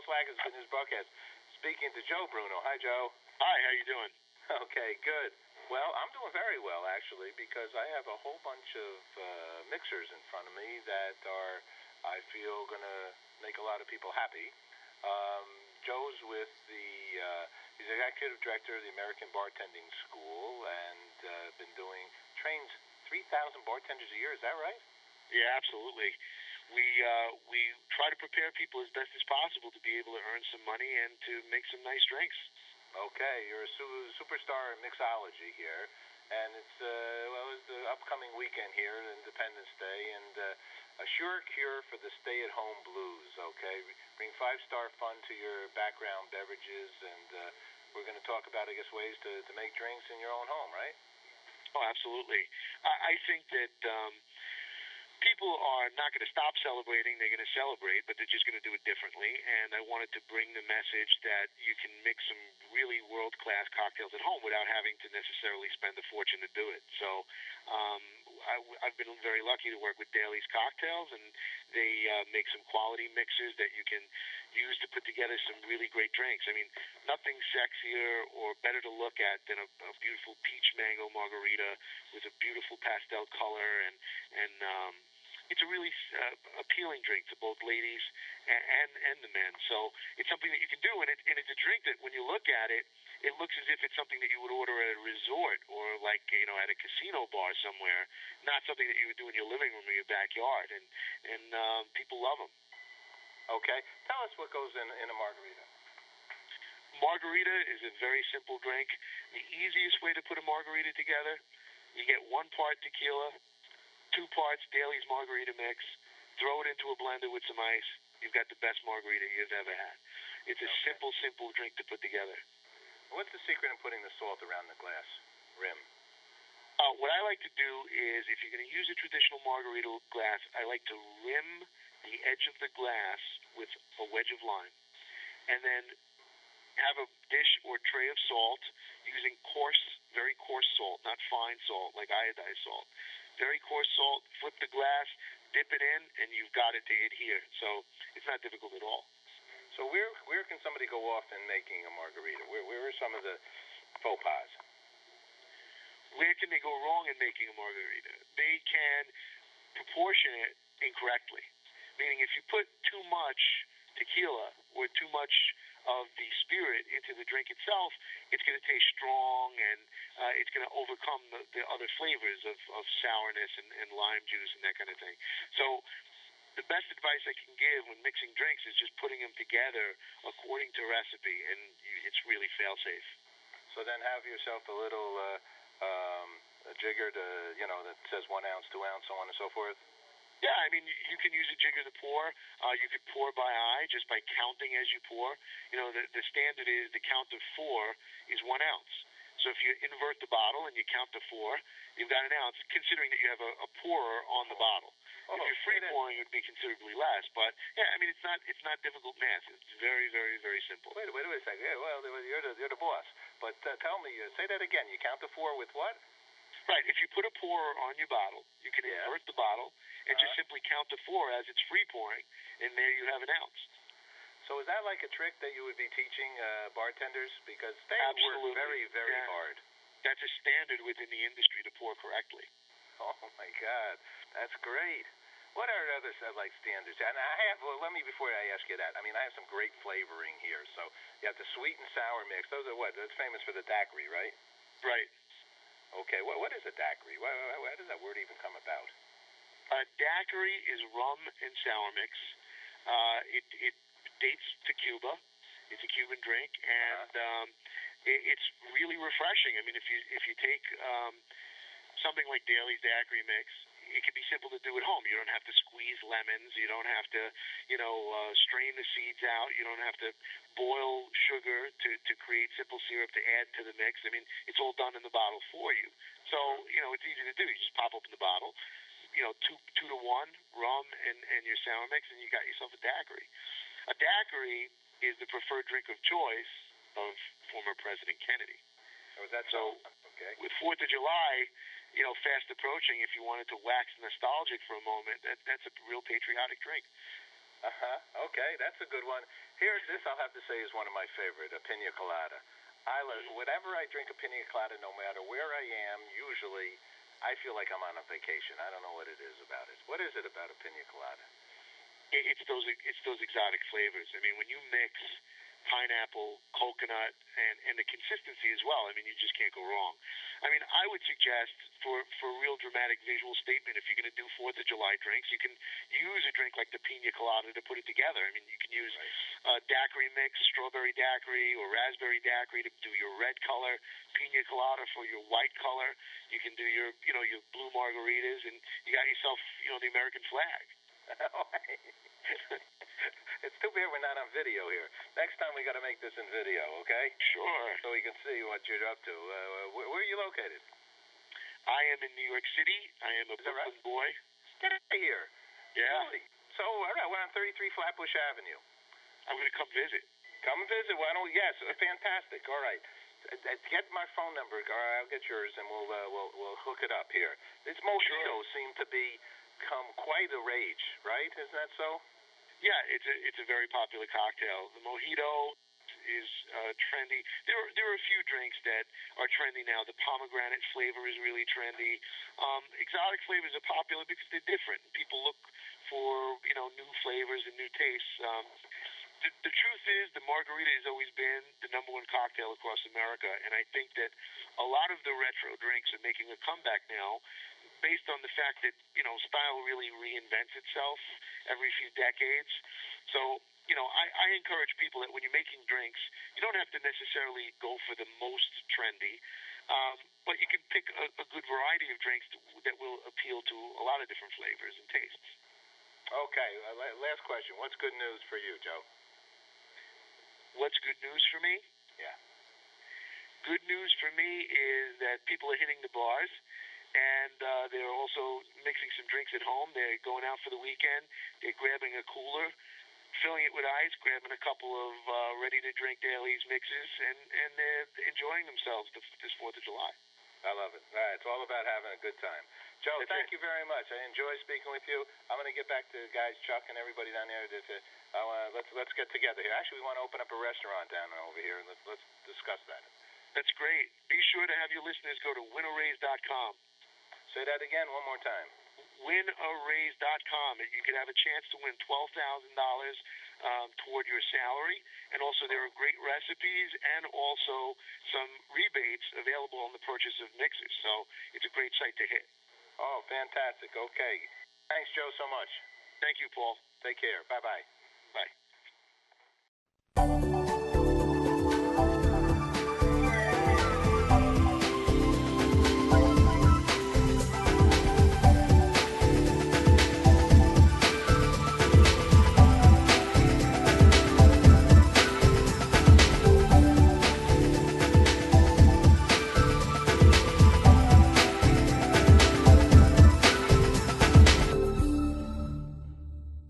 Flaggers Fitness Broadcast. Speaking to Joe Bruno. Hi, Joe. Hi, how you doing? Okay, good. Well, I'm doing very well, actually, because I have a whole bunch of mixers in front of me that are, I feel, going to make a lot of people happy. Joe's with he's the executive director of the American Bartending School and trains 3,000 bartenders a year. Is that right? Yeah, absolutely. We try to prepare people as best as possible to be able to earn some money and to make some nice drinks. Okay, you're a superstar in mixology here, and it's the upcoming weekend here, Independence Day, and a sure cure for the stay-at-home blues. Okay, bring 5-star fun to your background beverages, and we're going to talk about, I guess, ways to make drinks in your own home, right? Oh, absolutely. I think that people are not going to stop celebrating. They're going to celebrate, but they're just going to do it differently. And I wanted to bring the message that you can mix some really world-class cocktails at home without having to necessarily spend a fortune to do it. So I've been very lucky to work with Daly's Cocktails, and they make some quality mixers that you can use to put together some really great drinks. I mean, nothing sexier or better to look at than a beautiful peach mango margarita with a beautiful pastel color, and it's a really appealing drink to both ladies and the men. So it's something that you can do, and it's a drink that when you look at it, it looks as if it's something that you would order at a resort or like, at a casino bar somewhere, not something that you would do in your living room or your backyard, and people love them. Okay. Tell us what goes in a margarita. Margarita is a very simple drink. The easiest way to put a margarita together, you get 1 part tequila, 2 parts Daly's margarita mix, throw it into a blender with some ice. You've got the best margarita you've ever had. It's a simple drink to put together. What's the secret in putting the salt around the glass rim? What I like to do is, if you're going to use a traditional margarita glass, I like to rim the edge of the glass with a wedge of lime, and then have a dish or tray of salt using very coarse salt, not fine salt like iodized salt. Very coarse salt, flip the glass, dip it in, and you've got it to adhere. So it's not difficult at all. So where can somebody go off in making a margarita? Where are some of the faux pas? Where can they go wrong in making a margarita? They can proportion it incorrectly. Meaning if you put too much tequila or too much of the spirit into the drink itself, it's going to taste strong, and it's going to overcome the other flavors of sourness and lime juice and that kind of thing. So the best advice I can give when mixing drinks is just putting them together according to recipe, and it's really fail-safe. So then have yourself a little a jigger that says 1 ounce, 2 ounce, so on and so forth? Yeah, I mean, you can use a jigger to pour. You could pour by eye, just by counting as you pour. The standard is the count of 4 is 1 ounce. So if you invert the bottle and you count to 4, you've got 1 ounce, considering that you have a pourer on the bottle. If you're free pouring, it would be considerably less. But yeah, I mean, it's not difficult math. It's very, very, very simple. Wait a second. Yeah, well, you're the boss. But tell me, say that again. You count to 4 with what? Right. If you put a pourer on your bottle, you can invert the bottle and just simply count to 4 as it's free pouring, and there you have 1 ounce. So is that like a trick that you would be teaching bartenders? Because they Absolutely. work very, very hard. That's a standard within the industry to pour correctly. Oh, my God. That's great. What are other standards? And I have, before I ask you that, I mean, I have some great flavoring here. So you have the sweet and sour mix. Those are what? That's famous for the daiquiri, right? Right. Okay. What is a daiquiri? How does that word even come about? Daiquiri is rum and sour mix. It dates to Cuba. It's a Cuban drink, and it's really refreshing. I mean, if you take something like Daly's Daiquiri mix, it can be simple to do at home. You don't have to squeeze lemons. You don't have to, strain the seeds out. You don't have to boil sugar to create simple syrup to add to the mix. I mean, it's all done in the bottle for you. So, it's easy to do. You just pop open the bottle, 2 to 1 rum and your sour mix, and you got yourself a daiquiri. A daiquiri is the preferred drink of choice of former President Kennedy. Oh, is that so? Okay. With 4th of July, fast approaching, if you wanted to wax nostalgic for a moment, that's a real patriotic drink. Okay, that's a good one. Here's this I'll have to say is one of my favorite, a pina colada. Whenever I drink a pina colada, no matter where I am, usually I feel like I'm on a vacation. I don't know what it is about it. What is it about a pina colada? It's those exotic flavors. I mean, when you mix pineapple, coconut, and the consistency as well. I mean, you just can't go wrong. I mean, I would suggest for a real dramatic visual statement, if you're going to do 4th of July drinks, you can use a drink like the pina colada to put it together. I mean, you can use daiquiri mix, strawberry daiquiri or raspberry daiquiri to do your red color, pina colada for your white color. You can do your blue margaritas, and you got yourself the American flag. It's too bad we're not on video here. Next time we got to make this in video, okay? Sure. So we can see what you're up to. Where are you located? I am in New York City. I am a Brooklyn boy. Get out of here. Yeah. Really? So, all right, we're on 33 Flatbush Avenue. I'm going to come visit. Come visit. Why don't we? Yes, fantastic. All right. Get my phone number, or I'll get yours, and we'll hook it up here. These mojitos seem to become quite a rage, right? Isn't that so? Yeah, it's a very popular cocktail. The mojito is trendy. There are a few drinks that are trendy now. The pomegranate flavor is really trendy. Exotic flavors are popular because they're different. People look for new flavors and new tastes. The truth is, the margarita has always been the number one cocktail across America, and I think that a lot of the retro drinks are making a comeback now, based on the fact that style really reinvents itself every few decades. So I encourage people that when you're making drinks, you don't have to necessarily go for the most trendy, but you can pick a good variety of drinks that will appeal to a lot of different flavors and tastes. Okay, last question. What's good news for you, Joe? What's good news for me? Yeah. Good news for me is that people are hitting the bars, and they're also mixing some drinks at home. They're going out for the weekend. They're grabbing a cooler, filling it with ice, grabbing a couple of ready-to-drink Dailies mixes, and they're enjoying themselves this 4th of July. I love it. All right, it's all about having a good time. Joe, thank you very much. I enjoy speaking with you. I'm going to get back to the guys, Chuck, and everybody down there. Let's get together here. Actually, we want to open up a restaurant down over here, and let's discuss that. That's great. Be sure to have your listeners go to winaraise.com. Say that again one more time. Winaraise.com. You could have a chance to win $12,000 toward your salary, and also there are great recipes and also some rebates available on the purchase of mixes. So it's a great site to hit. Oh, fantastic. Okay. Thanks, Joe, so much. Thank you, Paul. Take care. Bye-bye. Bye.